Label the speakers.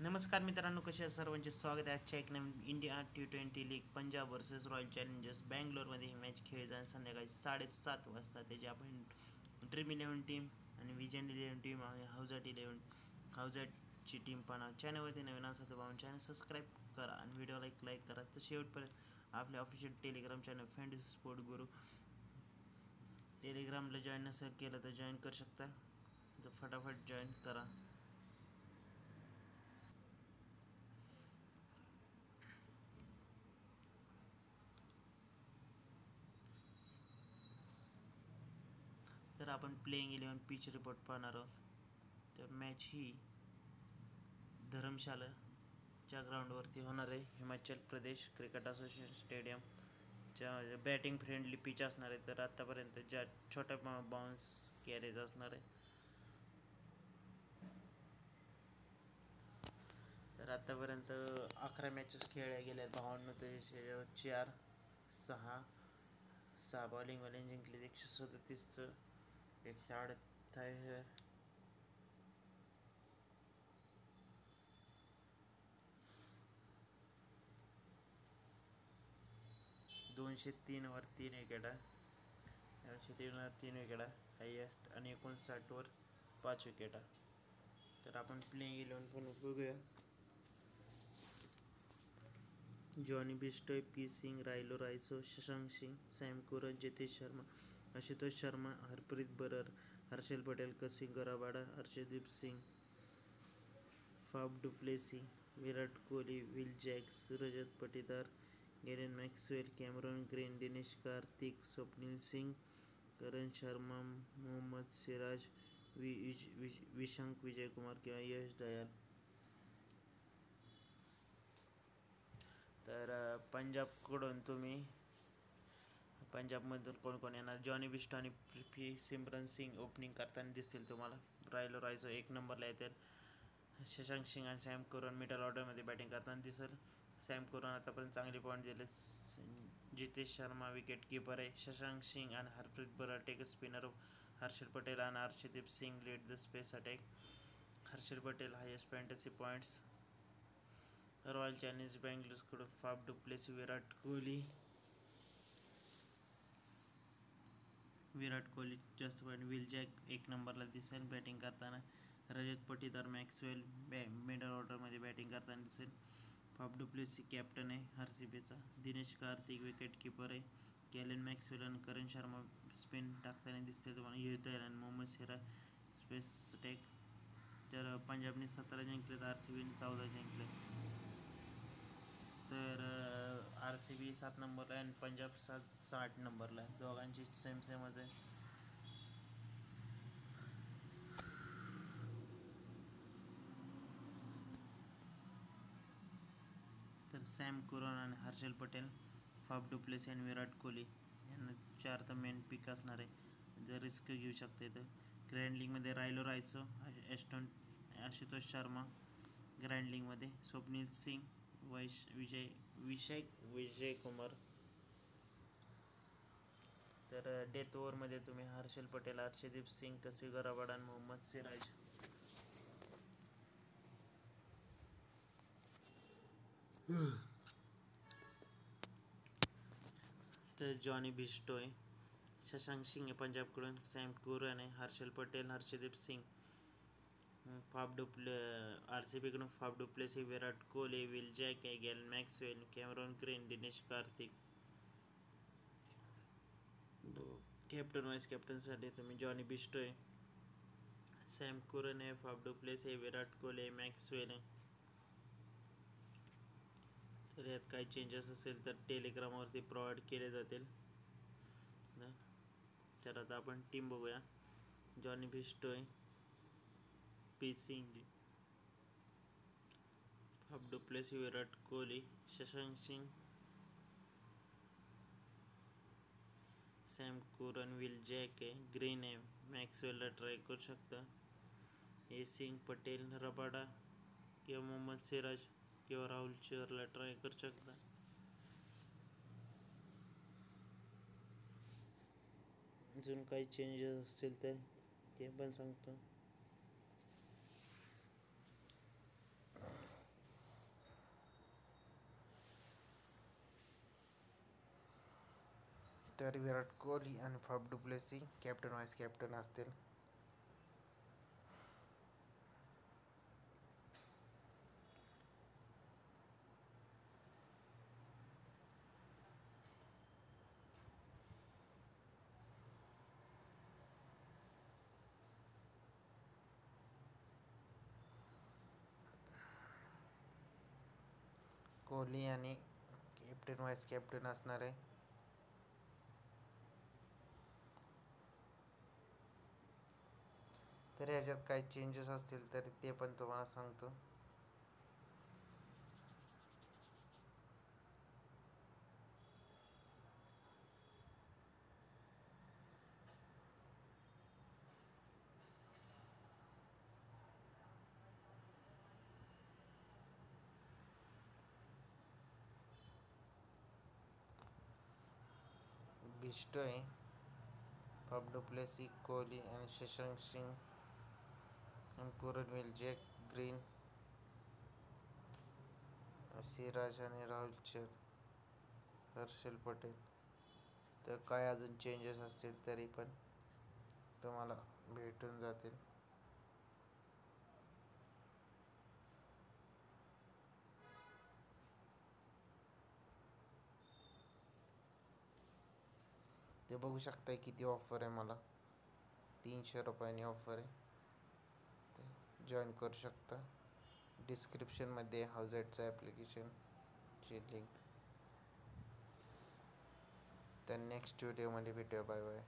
Speaker 1: नमस्कार मित्रांनो, कसे आहेत सर्वांचे स्वागत आहे आजच्या एक नवीन India T20 league Punjab versus Royal Challengers बँगलोरमध्ये ही मॅच खेळली जाईल संध्याकाळी 7:30 वाजता. त्याची आपण ड्रीम 11 टीम आणि विजन 11 टीम आणि हाऊजॅटची टीम पाहणार. चॅनलवरती नवीन असेल तर पाहून चॅनल सबस्क्राईब करा आणि व्हिडिओला एक लाईक करा. तर शेवटपर्यंत आपल्या official Telegram channel fantasy sport गुरु टेलिग्रामला जॉईन नसेल केलं तर जॉईन करू शकता. तर फटाफट जॉईन करा. तर आपण प्लेइंग 11 पिच रिपोर्ट पाहणार आहोत. तर मॅच ही धरमशालाच्या ग्राउंडवरती होणार आहे. हिमाचल प्रदेश क्रिकेट असोसिएशन स्टेडियमच्या बॅटिंग फ्रेंडली पिच असणार आहे. तर आत्तापर्यंत ज्या छोट्या बाउन्स कॅरेज असणार आहे. तर आत्तापर्यंत 11 मॅचेस खेळल्या गेल्या. 52 त्याचे 6 बॉलिंगवाले जिंकले. 137चं 138 203वर 3 विकेटा, 203वर 3 विकेटा हायएस्ट आणि 59वर 5 विकेटा. तर आपण प्लेइंग 11 पण बघूया. Jonny Bairstow, P Singh, Rilee Rossouw, Shashank Singh, Sam Curran, Jitesh Sharma, Ashutosh Sharma, Harpreet Brar, Harshal Patel, Kagiso Rabada, Arshdeep Singh, Faf du Plessis, Virat Kohli, Will Jacks, Rajat Patidar, Glenn Maxwell, Cameron Green, Dinesh Karthik, Swapnil Singh, Karan Sharma, Mohammed Siraj, Vyshak Vijaykumar किंवा यश दयाल. तर पंजाबमधून कोण कोण येणार? जॉनी बिस्टो आणि सिमरन सिंग ओपनिंग करताना दिसतील तुम्हाला. रायलो रायसो 1 नंबरला येतील. शशांक सिंग आणि सॅम करन मिडल ऑर्डरमध्ये बॅटिंग करताना दिसेल. सॅम करन आतापर्यंत चांगले पॉईंट दिले. जितेश शर्मा विकेट कीपर आहे. शशांक सिंग आणि हरप्रीत बरर टेक स्पिनर. हर्षल पटेल आणि Arshdeep Singh lead the pace attack. Harshal Patel highest fantasy points. Royal Challengers बँगलोरकडून फाफ डुप्लेसी, विराट कोहली जास्त पॉईंट. विल जॅक 1 नंबरला दिसेल बॅटिंग करताना. रजत पाटीदार, मॅक्सवेल मिडल ऑर्डरमध्ये बॅटिंग करताना दिसेल. फाफ डुप्लेसी कॅप्टन आहे आरसीबीचा. दिनेश कार्तिक विकेट कीपर आहे. गॅलेन मॅक्सवेल आणि करण शर्मा स्पिन टाकताना दिसते तुम्हाला. यश दयाल आणि मोहम्मद सिराज स्पेस अटॅक. तर पंजाबने 17 जिंकले तर आरसीबीने 14 जिंकले. तर आरसीबी 7 नंबरला आहे आणि पंजाब 8 नंबरला आहे. दोघांची सेमच आहे. तर सॅम करन आणि हर्षल पटेल, फाफ डुप्लेसी आणि विराट कोहली यांना 4 तर मेन पिक असणार आहे. जर रिस्क घेऊ शकते तर ग्रँड लीगमध्ये रायलो रायसो, आशुतोष शर्मा, ग्रँड लीगमध्ये स्वप्नील सिंग, विजयकुमार. तर डेथ ओव्हरमध्ये तुम्ही हर्षल पटेल, अर्शदीप सिंग, कसिंग रबाडा आणि मोहम्मद सिराज. तर जॉनी बिस्टोय, शशांक सिंग आहे पंजाबकडून, सॅम करन आहे, हर्षल पटेल, हर्षदीप सिंग. आरसीबीकडून Faf du Plessis, Virat Kohli, Will Jack आहे, Glenn Maxwell, Cameron Green, Dinesh Karthik. Captain vice कॅप्टनसाठी तुम्ही जॉनी बिस्टोय, सॅम करन आहे, फाफ डुप्लेसी आहे, विराट कोहली आहे, मॅक्सवेल आहे. तर यात काही चेंजेस असेल तर टेलिग्रामवरती प्रोव्हाइड केले जातील. तर आता आपण टीम बघूया. Jonny Bairstow, P Singh, Faf du Plessis, Virat Kohli, Shashank Singh, Sam Curran, Will Jack आहे, ग्रीन आहे, मॅक्सवेलला ट्राय करू शकता. सिंग, पटेल, रबाडा किंवा मोहम्मद सिराज किंवा राहुल चहरला ट्राय करू शकता. अजून काही चेंजेस असतील तर ते पण सांगतो. तर विराट कोहली आणि Faf du Plessis captain vice captain असतील. कोहली आणि कॅप्टन व्हाईस कॅप्टन असणार आहे. तर ह्याच्यात काही चेंजेस असतील तर ते पण तुम्हाला सांगतो. बिस्टोय, फाफ डुप्लेसी, कोहली आणि शशांक सिंग आणि कुरन मिल, जॅक ग्रीन, सिराज आणि राहुल चहर, हर्षल पटेल. तर काय अजून चेंजेस असतील तरी पण तुम्हाला भेटून जातील. ते बघू शकताय किती ऑफर आहे. मला 300 रुपयांनी ऑफर आहे. ते जॉईन करू शकता. डिस्क्रिप्शनमध्ये हाऊजेटचं ॲप्लिकेशनची लिंक. तर नेक्स्ट व्हिडिओमध्ये भेटूया. Bye bye.